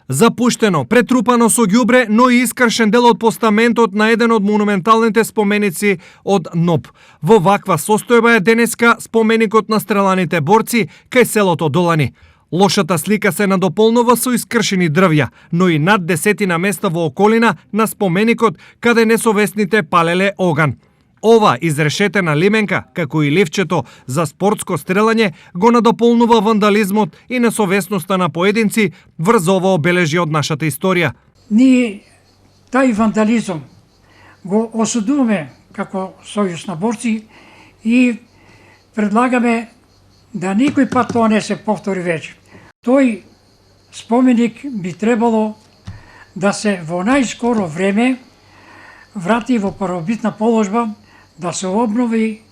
Запуштено, претрупано со ѓубре, но и искршен дел од постаментот на еден од монументалните споменици од НОБ. Во ваква состојба е денеска споменикот на стреланите борци кај селото Долани. Лошата слика се надополнува со искршени дрвја, но и над 10 места во околина на споменикот каде несовесните палеле оган. Ова изрешетена лименка, како и ливчето за спортско стрелање, го надополнува вандализмот и несовесноста на поединци врз ова обележје од нашата историја. Ние тај вандализм го осудуваме како Сојуз на борци и предлагаме да никој пат тоа не се повтори веќе. Тој споменик би требало да се во најскоро време врати во првобитна положба, да се обнови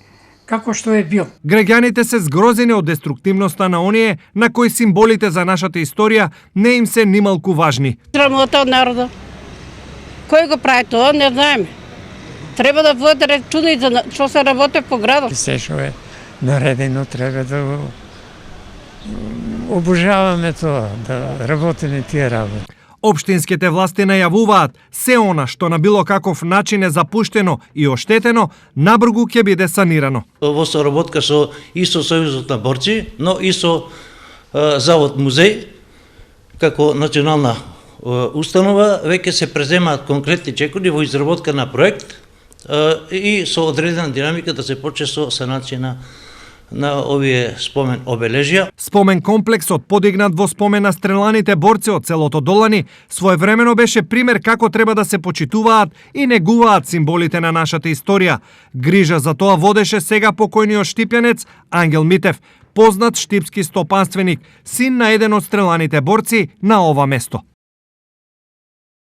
како што е бил. Граѓаните се згрозени од деструктивноста на оние на кои символите за нашата историја не им се нималку важни. Срамота од народот. Кој го прави тоа, не знаеме. Треба да водат рачуна за што се работи по градот. Се што е наредено треба да го обожаваме тоа, да работиме тие работи. Општинските власти најавуваат се она што на било каков начин е запуштено и оштетено, набргу ќе биде санирано. Во соработка со Сојузот на борци, но и со Завод музеј, како национална установа, веќе се преземаат конкретни чекори во изработка на проект и со одредена динамика да се почне со санација на овие спомен обележја. Спомен комплексот подигнат во спомен на стреланите борци од селото Долани своевремено беше пример како треба да се почитуваат и негуваат символите на нашата историја. Грижа за тоа водеше сега покојниот штипјанец Ангел Митев, познат штипски стопанственик, син на еден од стреланите борци на ова место.